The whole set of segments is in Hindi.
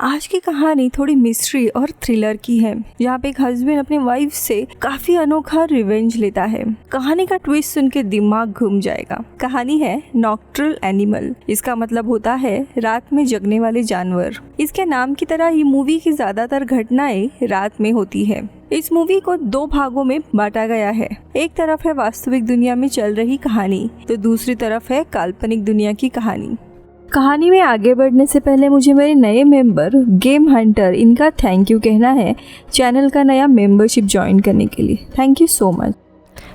आज की कहानी थोड़ी मिस्ट्री और थ्रिलर की है, जहाँ पे एक हस्बैंड अपने वाइफ से काफी अनोखा रिवेंज लेता है। कहानी का ट्विस्ट सुन के दिमाग घूम जाएगा। कहानी है नॉक्टर्नल एनिमल। इसका मतलब होता है रात में जगने वाले जानवर। इसके नाम की तरह ही मूवी की ज्यादातर घटनाएं रात में होती है। इस मूवी को 2 भागों में बांटा गया है। एक तरफ है वास्तविक दुनिया में चल रही कहानी, तो दूसरी तरफ है काल्पनिक दुनिया की कहानी। कहानी में आगे बढ़ने से पहले मुझे मेरे नए मेंबर गेम हंटर इनका थैंक यू कहना है चैनल का नया मेंबरशिप ज्वाइन करने के लिए। Thank you so much.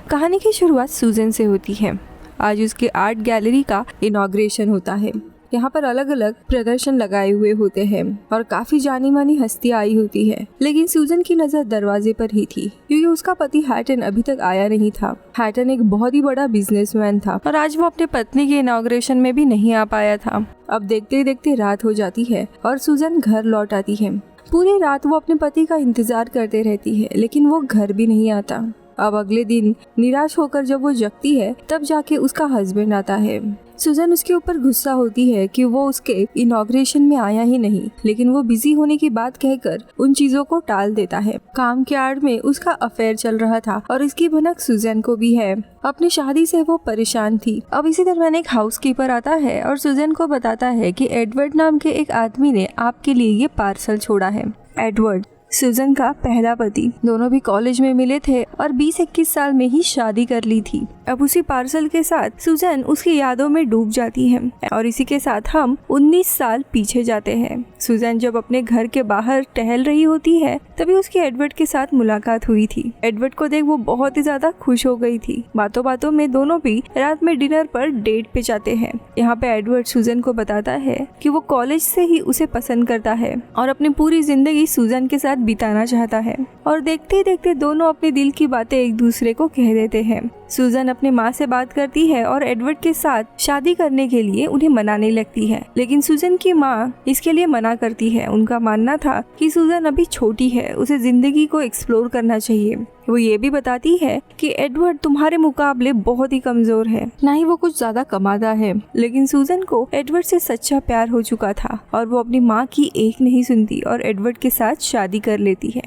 कहानी की शुरुआत सूजन से होती है। आज उसके आर्ट गैलरी का इनॉग्रेशन होता है। यहाँ पर अलग अलग प्रदर्शन लगाए हुए होते हैं और काफी जानी मानी हस्तियां आई होती है, लेकिन सूजन की नजर दरवाजे पर ही थी, क्योंकि उसका पति हैटन अभी तक आया नहीं था। हैटन एक बहुत ही बड़ा बिजनेसमैन था और आज वो अपने पत्नी के इनॉग्रेशन में भी नहीं आ पाया था। अब देखते ही देखते रात हो जाती है और सूजन घर लौट आती है। पूरी रात वो अपने पति का इंतजार करते रहती है, लेकिन वो घर भी नहीं आता। अब अगले दिन निराश होकर जब वो जगती है, तब जाके उसका हस्बैंड आता है। सूजन उसके ऊपर गुस्सा होती है कि वो उसके इनॉग्रेशन में आया ही नहीं, लेकिन वो बिजी होने की बात कहकर उन चीजों को टाल देता है। काम के आड़ में उसका अफेयर चल रहा था और इसकी भनक सूजन को भी है। अपनी शादी से वो परेशान थी। अब इसी दरमियान एक हाउसकीपर आता है और सूजन को बताता है कि एडवर्ड नाम के एक आदमी ने आपके लिए ये पार्सल छोड़ा है। एडवर्ड सूजन का पहला पति। दोनों भी कॉलेज में मिले थे और 20-21 साल में ही शादी कर ली थी। अब उसी पार्सल के साथ सूजन उसकी यादों में डूब जाती है और इसी के साथ हम 19 साल पीछे जाते हैं। सूजन जब अपने घर के बाहर टहल रही होती है, तभी उसकी एडवर्ड के साथ मुलाकात हुई थी। एडवर्ड को देख वो बहुत ही ज्यादा खुश हो गई थी। बातों बातों में दोनों भी रात में डिनर पर डेट पे जाते हैं। यहाँ पे एडवर्ड सूजन को बताता है कि वो कॉलेज से ही उसे पसंद करता है और अपनी पूरी जिंदगी सूजन के साथ बिताना चाहता है। और देखते ही देखते दोनों अपने दिल की बातें एक दूसरे को कह देते हैं। सूजन अपने माँ से बात करती है और एडवर्ड के साथ शादी करने के लिए उन्हें मनाने लगती है, लेकिन सूजन की माँ इसके लिए मना करती है। उनका मानना था कि सूजन अभी छोटी है, उसे जिंदगी को एक्सप्लोर करना चाहिए। वो ये भी बताती है कि एडवर्ड तुम्हारे मुकाबले बहुत ही कमजोर है, ना ही वो कुछ ज्यादा कमाता है। लेकिन सूजन को एडवर्ड से सच्चा प्यार हो चुका था और वो अपनी माँ की एक नहीं सुनती और एडवर्ड के साथ शादी कर लेती है।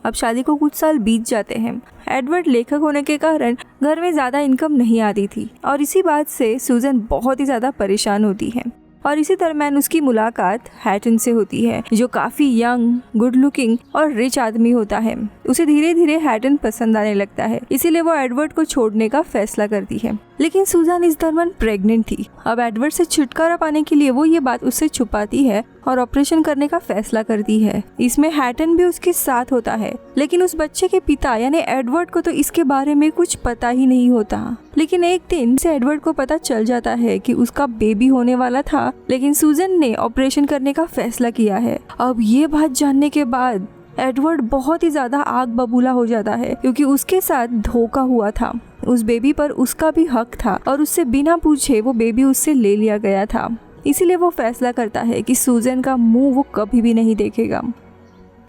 अब शादी को कुछ साल बीत जाते हैं। एडवर्ड लेखक होने के कारण घर में ज्यादा इनकम नहीं आती थी और इसी बात से सूजन बहुत ही ज्यादा परेशान होती है। और इसी दरम्यान उसकी मुलाकात हैटन से होती है, जो काफी यंग, गुड लुकिंग और रिच आदमी होता है। उसे धीरे धीरे हैटन पसंद आने लगता है, इसीलिए वो एडवर्ड को छोड़ने का फैसला करती है। लेकिन सूजन इस दरम्यान प्रेग्नेंट थी। अब एडवर्ड से छुटकारा पाने के लिए वो ये बात उससे छुपाती है और ऑपरेशन करने का फैसला करती है। इसमें हैटन भी उसके साथ होता है, लेकिन उस बच्चे के पिता यानी एडवर्ड को तो इसके बारे में कुछ पता ही नहीं होता। लेकिन एक दिन से एडवर्ड को पता चल जाता है कि उसका बेबी होने वाला था, लेकिन सूजन ने ऑपरेशन करने का फैसला किया है। अब ये बात जानने के बाद एडवर्ड बहुत ही ज्यादा आग बबूला हो जाता है, क्योंकि उसके साथ धोखा हुआ था। उस बेबी पर उसका भी हक था और उससे बिना पूछे वो बेबी उससे ले लिया गया था। इसीलिए वो फैसला करता है कि सूजन का मुंह वो कभी भी नहीं देखेगा।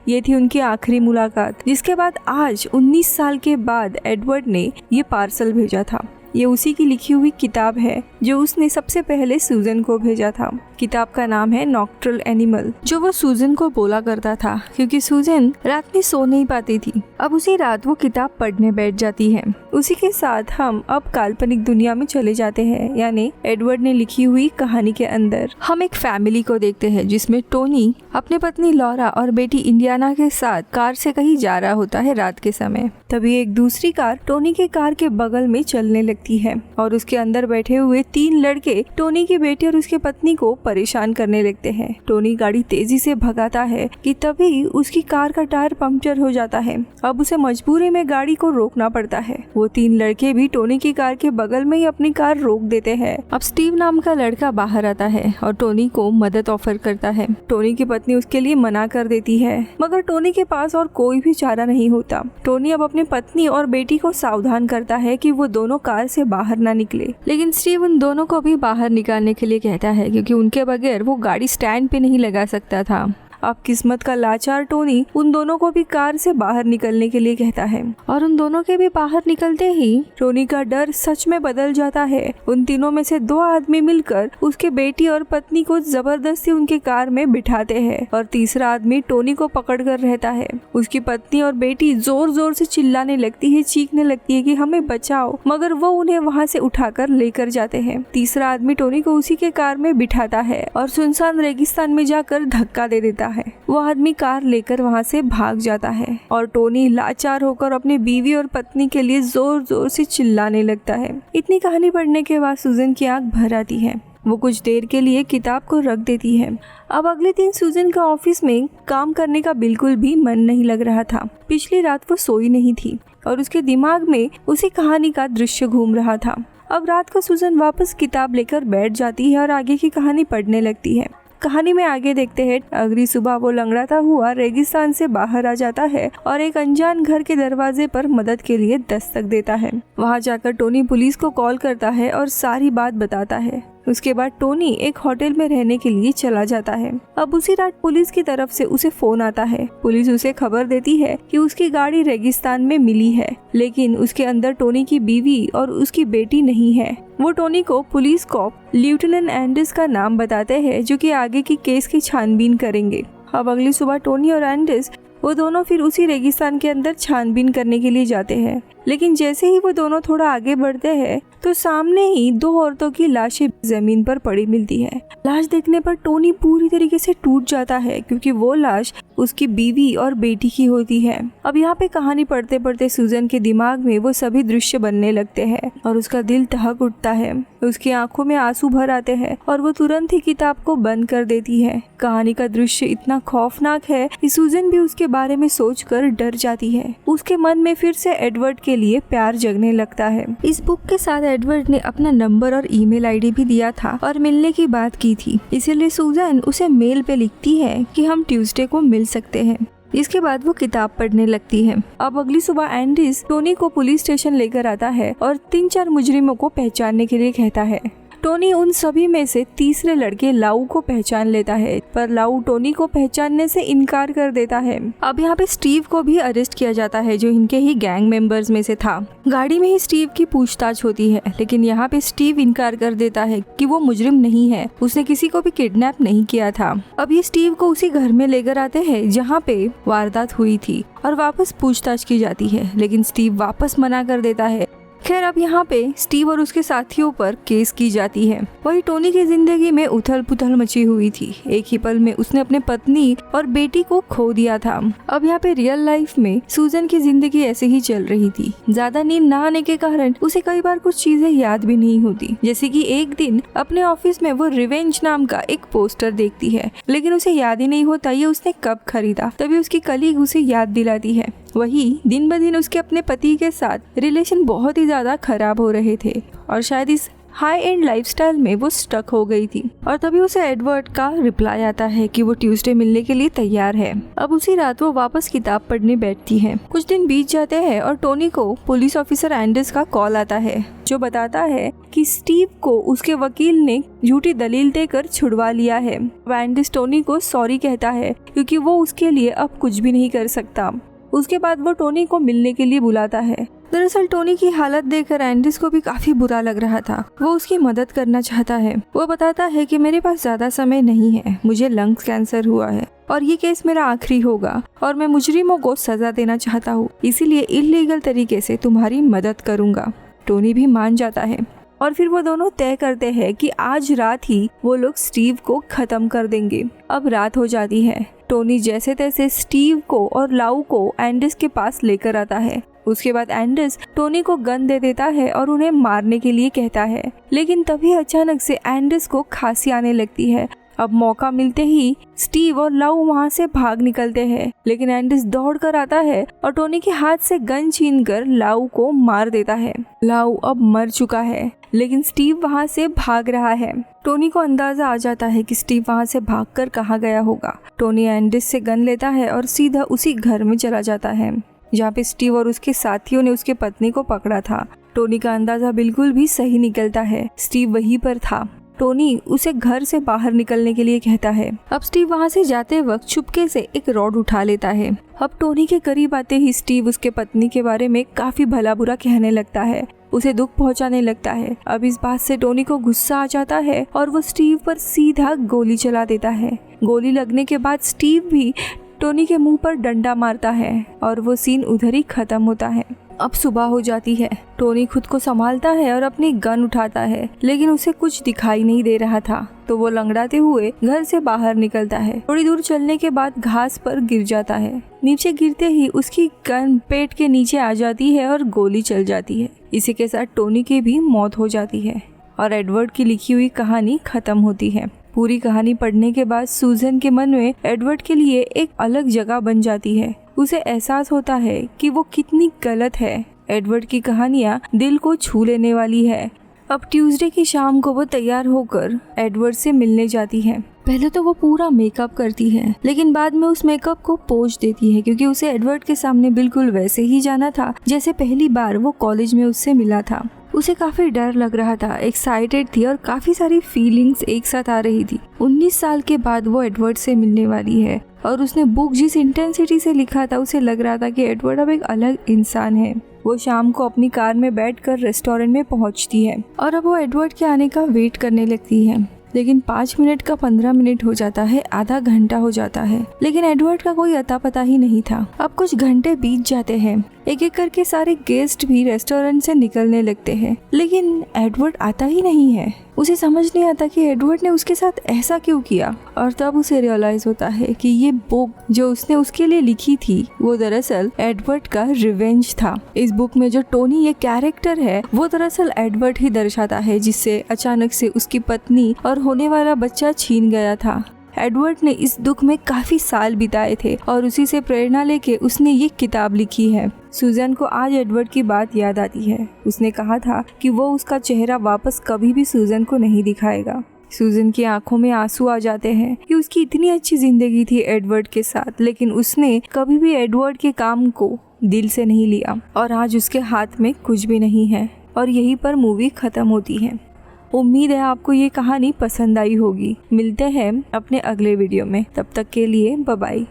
ये थी उनकी आखिरी मुलाकात, जिसके बाद आज 19 साल के बाद एडवर्ड ने ये पार्सल भेजा था। ये उसी की लिखी हुई किताब है जो उसने सबसे पहले सूजन को भेजा था। किताब का नाम है नॉक्टर्नल एनिमल, जो वो सूजन को बोला करता था क्योंकि सूजन रात में सो नहीं पाती थी। अब उसी रात वो किताब पढ़ने बैठ जाती है। उसी के साथ हम अब काल्पनिक दुनिया में चले जाते हैं, यानी एडवर्ड ने लिखी हुई कहानी के अंदर हम एक फैमिली को देखते हैं, जिसमें टोनी अपनी पत्नी लॉरा और बेटी इंडियाना के साथ कार से कहीं जा रहा होता है रात के समय। तभी एक दूसरी कार टोनी के कार के बगल में चलने लगती है और उसके अंदर बैठे हुए 3 लड़के टोनी की बेटी और उसके पत्नी को परेशान करने लगते हैं। टोनी गाड़ी तेजी से भगाता है कि तभी उसकी कार का टायर पंक्चर हो जाता है। अब उसे मजबूरी में गाड़ी को रोकना पड़ता है। वो 3 लड़के भी टोनी की कार के बगल में ही अपनी कार रोक देते हैं। अब स्टीव नाम का लड़का बाहर आता है और टोनी को मदद ऑफर करता है। टोनी की पत्नी उसके लिए मना कर देती है, मगर टोनी के पास और कोई भी चारा नहीं होता। टोनी अब अपनी पत्नी और बेटी को सावधान करता है कि वो दोनों कार से बाहर ना निकले, लेकिन स्टीव उन दोनों को भी बाहर निकालने के लिए कहता है, क्योंकि उनके बगैर वो गाड़ी स्टैंड पे नहीं लगा सकता था। अब किस्मत का लाचार टोनी उन दोनों को भी कार से बाहर निकलने के लिए कहता है और उन दोनों के भी बाहर निकलते ही टोनी का डर सच में बदल जाता है। उन तीनों में से 2 आदमी मिलकर उसके बेटी और पत्नी को जबरदस्ती उनके कार में बिठाते हैं और तीसरा आदमी टोनी को पकड़ कर रहता है। उसकी पत्नी और बेटी जोर जोर से चिल्लाने लगती है, चीखने लगती है कि हमें बचाओ, मगर वो उन्हें वहाँ से उठाकर लेकर जाते हैं। तीसरा आदमी टोनी को उसी के कार में बिठाता है और सुनसान रेगिस्तान में जाकर धक्का दे देता है। वो आदमी कार लेकर वहाँ से भाग जाता है और टोनी लाचार होकर अपनी बीवी और पत्नी के लिए जोर जोर से चिल्लाने लगता है। इतनी कहानी पढ़ने के बाद सूजन की आंख भर आती है। वो कुछ देर के लिए किताब को रख देती है। अब अगले दिन सूजन का ऑफिस में काम करने का बिल्कुल भी मन नहीं लग रहा था। पिछली रात वो सोई नहीं थी और उसके दिमाग में उसी कहानी का दृश्य घूम रहा था। अब रात को सूजन वापस किताब लेकर बैठ जाती है और आगे की कहानी पढ़ने लगती है। कहानी में आगे देखते हैं, अगली सुबह वो लंगड़ाता हुआ रेगिस्तान से बाहर आ जाता है और एक अनजान घर के दरवाजे पर मदद के लिए दस्तक देता है। वहाँ जाकर टोनी पुलिस को कॉल करता है और सारी बात बताता है। उसके बाद टोनी एक होटल में रहने के लिए चला जाता है। अब उसी रात पुलिस की तरफ से उसे फोन आता है। पुलिस उसे खबर देती है कि उसकी गाड़ी रेगिस्तान में मिली है, लेकिन उसके अंदर टोनी की बीवी और उसकी बेटी नहीं है। वो टोनी को पुलिस कॉप लेफ्टिनेंट एंडर्स का नाम बताते हैं, जो कि आगे की केस की छानबीन करेंगे। अब अगली सुबह टोनी और एंडर्स वो दोनों फिर उसी रेगिस्तान के अंदर छानबीन करने के लिए जाते हैं, लेकिन जैसे ही वो दोनों थोड़ा आगे बढ़ते हैं तो सामने ही 2 औरतों की लाशें जमीन पर पड़ी मिलती है। लाश देखने पर टोनी पूरी तरीके से टूट जाता है, क्योंकि वो लाश उसकी बीवी और बेटी की होती है। अब यहाँ पे कहानी पढ़ते पढ़ते सूजन के दिमाग में वो सभी दृश्य बनने लगते हैं और उसका दिल दहक उठता है। उसकी आंखों में आंसू भर आते हैं और वो तुरंत ही किताब को बंद कर देती है। कहानी का दृश्य इतना खौफनाक है कि सूजन भी उसके बारे में सोचकर डर जाती है। उसके मन में फिर से एडवर्ड के लिए प्यार जगने लगता है। इस बुक के साथ एडवर्ड ने अपना नंबर और ईमेल आईडी भी दिया था और मिलने की बात की थी, इसीलिए सूजन उसे मेल पे लिखती है कि हम ट्यूसडे को मिल सकते हैं। इसके बाद वो किताब पढ़ने लगती है। अब अगली सुबह एंडिस टोनी को पुलिस स्टेशन लेकर आता है और 3-4 मुजरिमों को पहचानने के लिए कहता है। टोनी उन सभी में से तीसरे लड़के लाऊ को पहचान लेता है, पर लाऊ टोनी को पहचानने से इनकार कर देता है। अब यहाँ पे स्टीव को भी अरेस्ट किया जाता है, जो इनके ही गैंग मेंबर्स में से था। गाड़ी में ही स्टीव की पूछताछ होती है, लेकिन यहाँ पे स्टीव इनकार कर देता है कि वो मुजरिम नहीं है, उसने किसी को भी किडनैप नहीं किया था। अब ये स्टीव को उसी घर में लेकर आते हैं जहाँ पे वारदात हुई थी और वापस पूछताछ की जाती है, लेकिन स्टीव वापस मना कर देता है। खैर, अब यहाँ पे स्टीव और उसके साथियों पर केस की जाती है। वही टोनी की जिंदगी में उथल पुथल मची हुई थी। एक ही पल में उसने अपने पत्नी और बेटी को खो दिया था। अब यहाँ पे रियल लाइफ में सूजन की जिंदगी ऐसे ही चल रही थी। ज्यादा नींद न आने के कारण उसे कई बार कुछ चीजें याद भी नहीं होती, जैसे कि एक दिन अपने ऑफिस में वो रिवेंज नाम का एक पोस्टर देखती है, लेकिन उसे याद ही नहीं होता ये उसने कब खरीदा। तभी उसकी कलीग उसे याद दिलाती है। वही दिन ब दिन उसके अपने पति के साथ रिलेशन बहुत ही ज्यादा खराब हो रहे थे और शायद इस हाई एंड लाइफस्टाइल में वो स्टक हो गई थी। और तभी उसे एडवर्ड का रिप्लाई आता है कि वो ट्यूसडे मिलने के लिए तैयार है। अब उसी रात वो वापस किताब पढ़ने बैठती है। कुछ दिन बीत जाते हैं और टोनी को पुलिस ऑफिसर एंडर्स का कॉल आता है, जो बताता है कि स्टीव को उसके वकील ने झूठी दलील देकर छुड़वा लिया है। एंडर्स टोनी को सॉरी कहता है, क्योंकि वो उसके लिए अब कुछ भी नहीं कर सकता। उसके बाद वो टोनी को मिलने के लिए बुलाता है। दरअसल टोनी की हालत देखकर एंडिस को भी काफी बुरा लग रहा था। वो उसकी मदद करना चाहता है। वो बताता है कि मेरे पास ज्यादा समय नहीं है, मुझे लंग्स कैंसर हुआ है और ये केस मेरा आखिरी होगा और मैं मुजरिमों को सजा देना चाहता हूँ, इसीलिए इल्लीगल तरीके से तुम्हारी मदद करूँगा। टोनी भी मान जाता है और फिर वो दोनों तय करते हैं कि आज रात ही वो लोग स्टीव को खत्म कर देंगे। अब रात हो जाती है। टोनी जैसे तैसे स्टीव को और लाऊ को एंडिस के पास लेकर आता है। उसके बाद एंडिस टोनी को गन दे देता है और उन्हें मारने के लिए कहता है, लेकिन तभी अचानक से एंडिस को खांसी आने लगती है। अब मौका मिलते ही स्टीव और लाऊ वहाँ से भाग निकलते हैं, लेकिन एंडिस दौड़ कर आता है और टोनी के हाथ से गन छीनकर लाऊ को मार देता है। लाऊ अब मर चुका है, लेकिन स्टीव वहाँ से भाग रहा है। टोनी को अंदाजा आ जाता है कि स्टीव वहाँ से भागकर कहाँ गया होगा। टोनी एंडिस से गन लेता है और सीधा उसी घर में चला जाता है जहाँ पे स्टीव और उसके साथियों ने उसके पत्नी को पकड़ा था। टोनी का अंदाजा बिल्कुल भी सही निकलता है, स्टीव वहीं पर था। टोनी उसे घर से बाहर निकलने के लिए कहता है। अब स्टीव वहाँ से जाते वक्त चुपके से एक रॉड उठा लेता है। अब टोनी के करीब आते ही स्टीव उसके पत्नी के बारे में काफी भला बुरा कहने लगता है, उसे दुख पहुंचाने लगता है। अब इस बात से टोनी को गुस्सा आ जाता है और वो स्टीव पर सीधा गोली चला देता है। गोली लगने के बाद स्टीव भी टोनी के मुंह पर डंडा मारता है और वो सीन उधर ही खत्म होता है। अब सुबह हो जाती है। टोनी खुद को संभालता है और अपनी गन उठाता है, लेकिन उसे कुछ दिखाई नहीं दे रहा था, तो वो लंगड़ाते हुए घर से बाहर निकलता है। थोड़ी दूर चलने के बाद घास पर गिर जाता है। नीचे गिरते ही उसकी गन पेट के नीचे आ जाती है और गोली चल जाती है। इसी के साथ टोनी की भी मौत हो जाती है और एडवर्ड की लिखी हुई कहानी खत्म होती है। पूरी कहानी पढ़ने के बाद सूजन के मन में एडवर्ड के लिए एक अलग जगह बन जाती है। उसे एहसास होता है कि वो कितनी गलत है। एडवर्ड की कहानियाँ दिल को छू लेने वाली है। अब ट्यूसडे की शाम को वो तैयार होकर एडवर्ड से मिलने जाती है। पहले तो वो पूरा मेकअप करती है, लेकिन बाद में उस मेकअप को पोंछ देती है, क्योंकि उसे एडवर्ड के सामने बिल्कुल वैसे ही जाना था जैसे पहली बार वो कॉलेज में उससे मिला था। उसे काफी डर लग रहा था, एक्साइटेड थी और काफी सारी फीलिंग्स एक साथ आ रही थी। 19 साल के बाद वो एडवर्ड से मिलने वाली है और उसने बुक जिस इंटेंसिटी से लिखा था, उसे लग रहा था कि एडवर्ड अब एक अलग इंसान है। वो शाम को अपनी कार में बैठकर रेस्टोरेंट में पहुंचती है और अब वो एडवर्ड के आने का वेट करने लगती है, लेकिन 5 मिनट का 15 मिनट हो जाता है, आधा घंटा हो जाता है, लेकिन एडवर्ड का कोई अता पता ही नहीं था। अब कुछ घंटे बीत जाते हैं। एक एक करके सारे गेस्ट भी रेस्टोरेंट से निकलने लगते हैं, लेकिन एडवर्ड आता ही नहीं है। उसे समझ नहीं आता कि एडवर्ड ने उसके साथ ऐसा क्यों किया, और तब उसे रियलाइज होता है कि ये बुक जो उसने उसके लिए लिखी थी वो दरअसल एडवर्ड का रिवेंज था। इस बुक में जो टोनी ये कैरेक्टर है वो दरअसल एडवर्ड ही दर्शाता है, जिससे अचानक से उसकी पत्नी और होने वाला बच्चा छीन गया था। एडवर्ड ने इस दुख में काफी साल बिताए थे और उसी से प्रेरणा लेके उसने ये किताब लिखी है। सूजन को आज एडवर्ड की बात याद आती है। उसने कहा था कि वो उसका चेहरा वापस कभी भी सूजन को नहीं दिखाएगा। सूजन की आंखों में आंसू आ जाते हैं कि उसकी इतनी अच्छी जिंदगी थी एडवर्ड के साथ, लेकिन उसने कभी भी एडवर्ड के काम को दिल से नहीं लिया और आज उसके हाथ में कुछ भी नहीं है। और यहीं पर मूवी खत्म होती है। उम्मीद है आपको ये कहानी पसंद आई होगी। मिलते हैं अपने अगले वीडियो में, तब तक के लिए बाय बाय।